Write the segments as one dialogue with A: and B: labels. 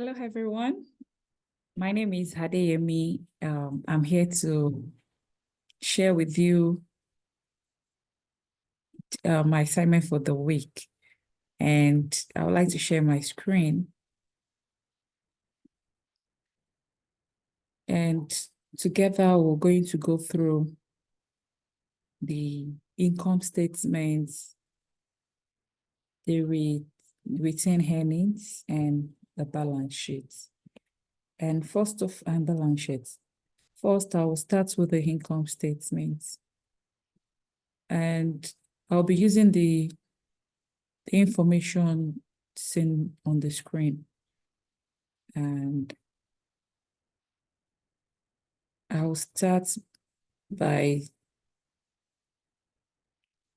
A: Hello, everyone. My name is Hadeyemi. I'm here to share with you my assignment for the week. And I would like to share my screen. And together, we're going to go through the income statements, the retained earnings, and the balance sheets. And balance sheets. First, I will start with the income statements. And I'll be using the information seen on the screen. And I'll start by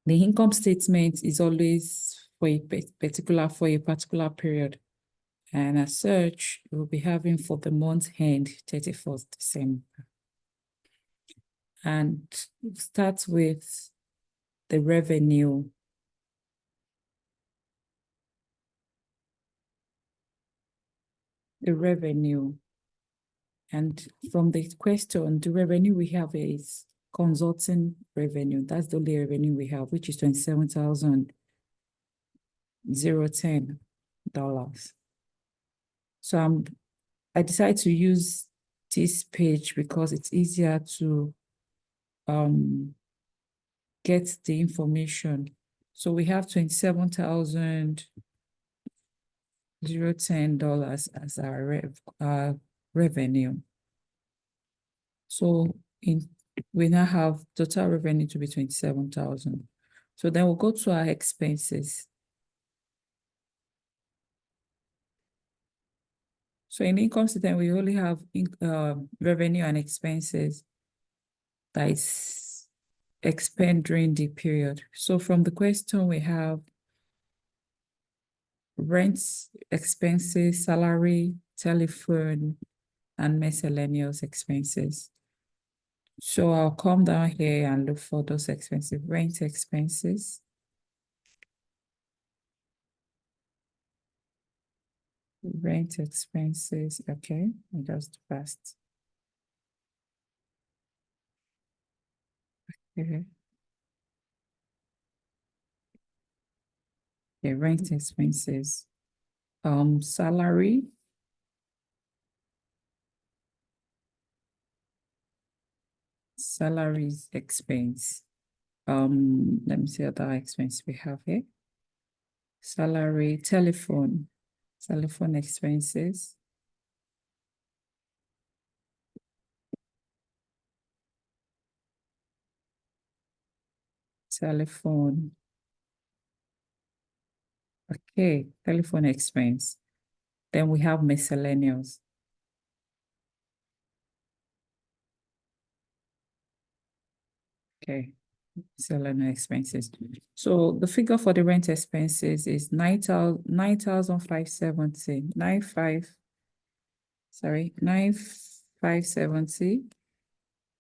A: the income statement is always for a particular period. And as such, we'll be having for the month end 31st December. And we'll start with the revenue. And from the question, the revenue we have is consulting revenue. That's the only revenue we have, which is $27,010. So I decided to use this page because it's easier to get the information. So we have $27,010 as our revenue. So we now have total revenue to be 27,000. So then we'll go to our expenses. So in income statement, we only have revenue and expenses that is expend during the period. So from the question, we have rents, expenses, salary, telephone, and miscellaneous expenses. So I'll come down here and look for those expenses. Rent expenses. Rent expenses, okay, I just passed. Okay. Okay, rent expenses. Salary. Salaries expense. Let me see other expense we have here. Salary, telephone expenses. Telephone. Okay, telephone expense. Then we have miscellaneous. Okay, miscellaneous expenses. So the figure for the rent expenses is 9,570.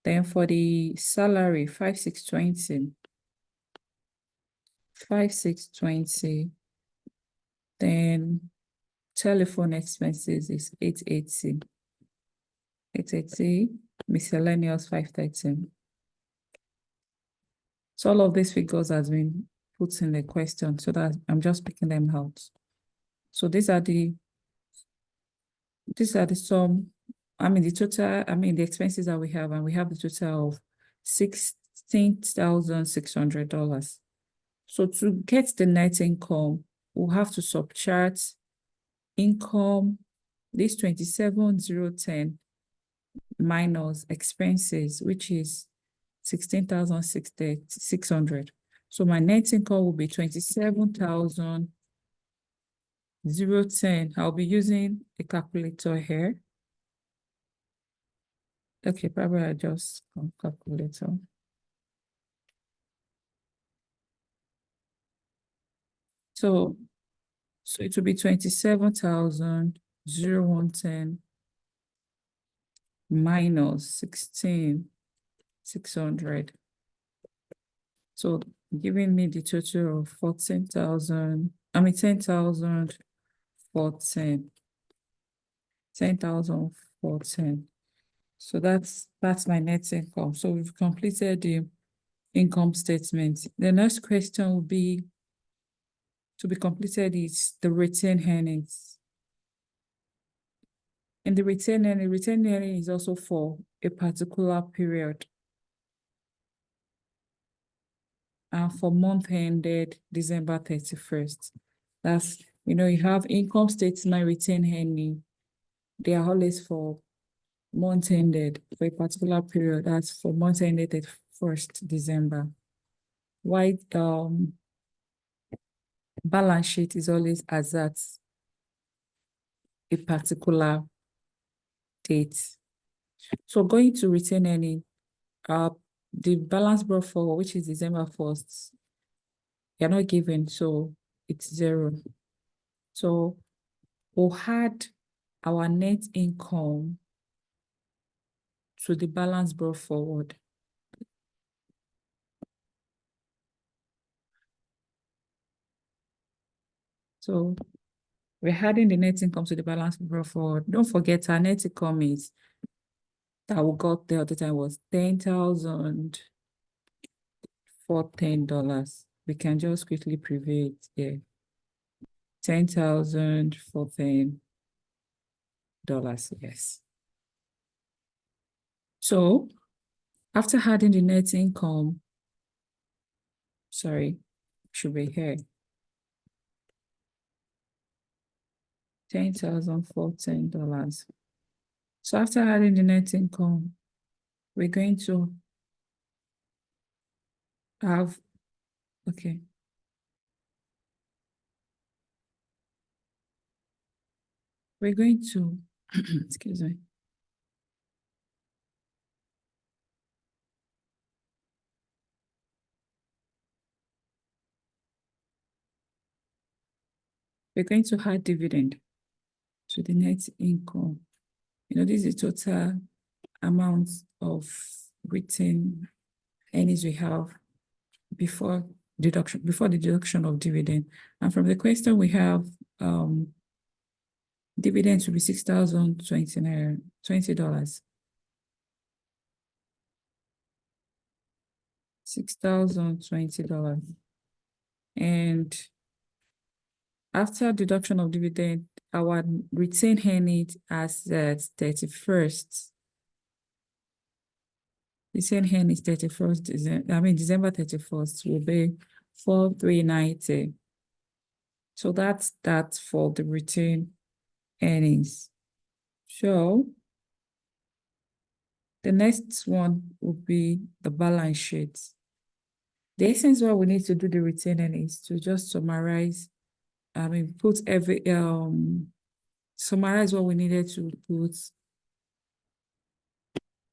A: Then for the salary, 5,620. Then telephone expenses is 880. Miscellaneous 530. So all of these figures has been put in the question, so that I'm just picking them out. So these are the sum. The expenses that we have, and we have the total of $16,600. So to get the net income, we'll have to subtract income, this 27,010 minus expenses, which is 16,600. So my net income will be 27,010. I'll be using a calculator here. Okay, probably I just calculator. So it will be 27,010 minus 16,600. So giving me the total of 10,014. 10,014. So that's my net income. So we've completed the income statement. The next question will be to be completed is the retained earnings. And the retained earning is also for a particular period. And for month ended December 31st. That's, you have income statement, retained earning. They are always for month ended for a particular period. That's for month ended 31st December. Why balance sheet is always as at a particular date. So going to retain earning, the balance brought forward, which is December 1st, you're not given, so it's 0. So we'll add our net income to the balance brought forward. So we're adding the net income to the balance brought forward. Don't forget our net income is that we got the other time was $10,000 for $10. We can just quickly preview it here. 10,000 for $10. Yes. So after adding the net income, should be here. 10,000 for $10. So after adding the net income, we're going to have, okay. We're going to, excuse me. We're going to add dividend to the net income. This is the total amount of retained earnings we have before the deduction of dividend. And from the question we have, dividends will be $6,020. $6,020. And after deduction of dividend, our retained earnings as at 31st. Retained earnings 31st, December 31st will be 4,390. So that's that for the retained earnings. So the next one will be the balance sheet. The essence why we need to do the retained earnings to just summarize, summarize what we needed to put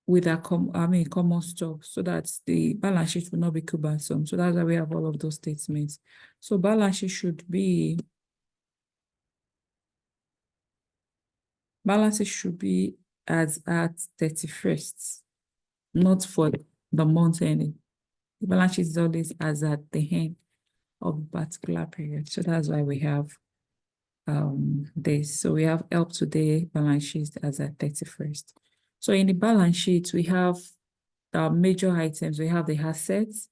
A: with our common stock, so that the balance sheet will not be cumbersome. So that's why we have all of those statements. So balance sheet should be as at 31st, not for the month ending. The balance sheet is always as at the end of a particular period. So that's why we have this. So we have up to date balance sheet as at 31st. So in the balance sheet, we have the major items. We have the assets,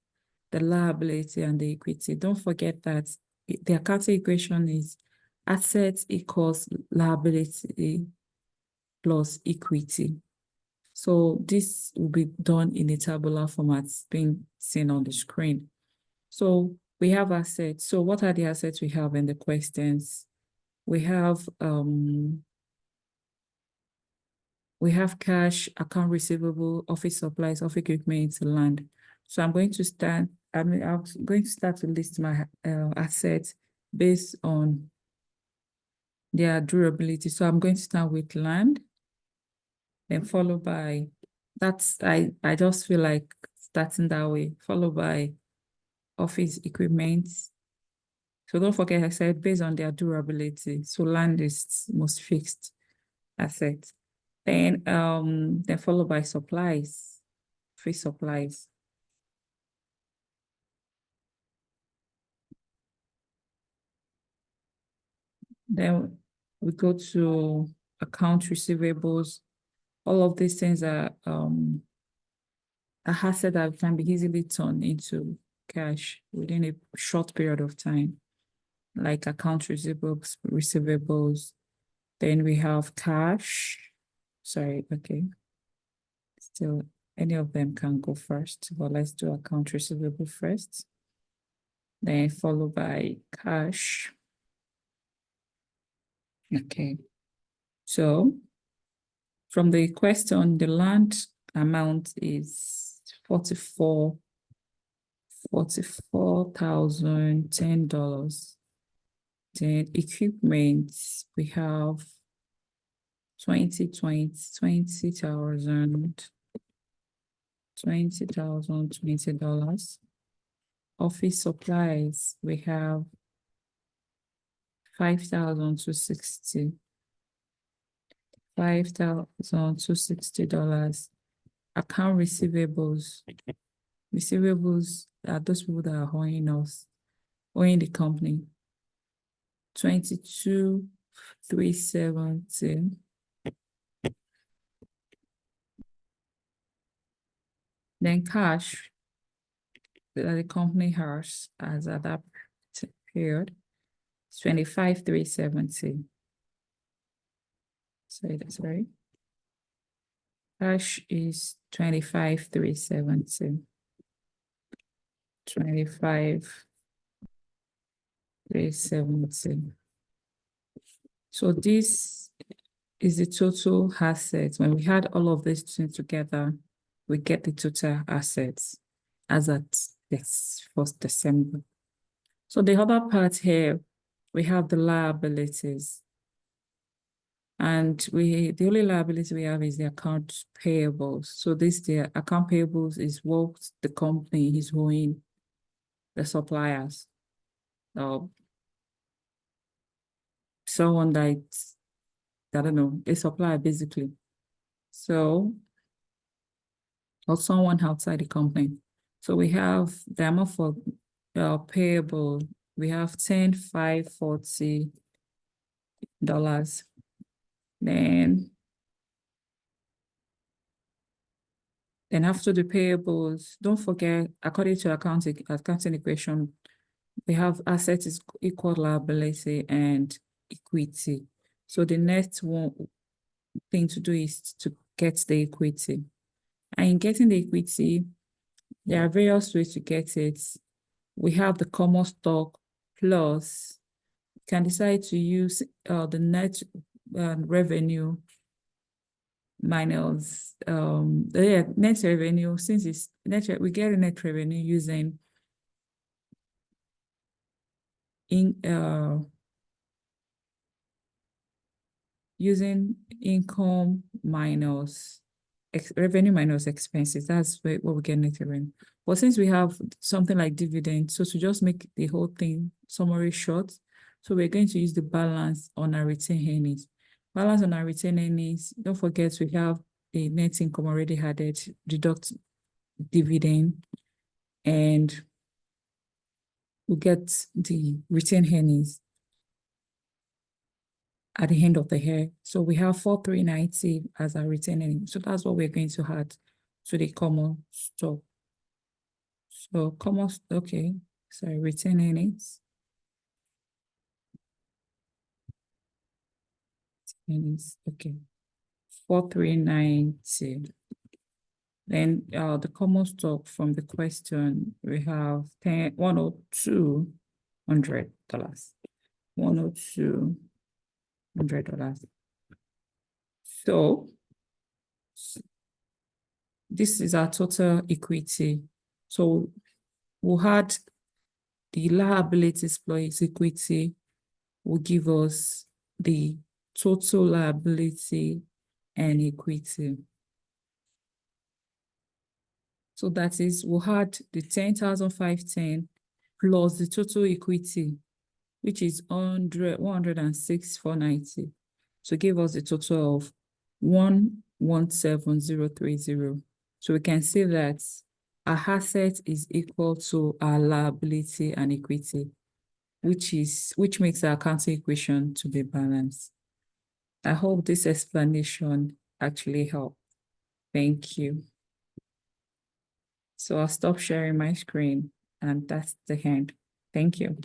A: the liability, and the equity. Don't forget that the accounting equation is assets equals liability plus equity. So this will be done in a tabular format being seen on the screen. So we have assets. So what are the assets we have in the questions? We have cash, account receivable, office supplies, office equipment, land. So I'm going to start to list my assets based on their durability. So I'm going to start with land, then followed by, I just feel like starting that way, followed by office equipment. So don't forget, I said based on their durability. So land is most fixed asset. Then followed by supplies, free supplies. Then we go to account receivables. All of these things are a asset that can be easily turned into cash within a short period of time, like account receivables. Then we have cash. Sorry, okay. Still, any of them can go first, but let's do account receivable first. Then followed by cash. Okay. So from the question, the land amount is $44,010. Then equipment, we have 20,020. Office supplies, we have 5,260. $5,260. Account receivables. Receivables are those people that are owing us, owing the company. 22,370. Then cash that the company has as at that period, 25,370. Say that's right. Cash is 25,370. 25,370. So this is the total assets. When we had all of these things together, we get the total assets as at this 1st December. So the other part here, we have the liabilities. And the only liability we have is the account payables. So the account payables is what the company is owing the suppliers. Someone that, I don't know, a supplier basically. So, or someone outside the company. So we have the amount for payable. We have $10,540. Then after the payables, don't forget, according to accounting equation, we have assets is equal liability and equity. So the next one thing to do is to get the equity. And in getting the equity, there are various ways to get it. We have the common stock plus, you can decide to use the net revenue minus net revenue. Since it's we get a net revenue using using income minus revenue minus expenses. That's what we get net revenue. But since we have something like dividend, so to just make the whole thing summary short, so we're going to use the balance on our retained earnings. Balance on our retained earnings, don't forget we have the net income already added, deduct dividend, and we get the retained earnings at the end of the year. So we have 4,390 as our retained earnings. So that's what we're going to add to the common stock. So retained earnings. Okay, 4,390. Then the common stock from the question, we have $102. $102. So this is our total equity. So we'll add the liabilities plus equity will give us the total liability and equity. So that is, we'll add the 10,510 plus the total equity, which is 106,490. So give us a total of 117,030. So we can say that our asset is equal to our liability and equity, which makes our accounting equation to be balanced. I hope this explanation actually helped. Thank you. So I'll stop sharing my screen, and that's the end. Thank you.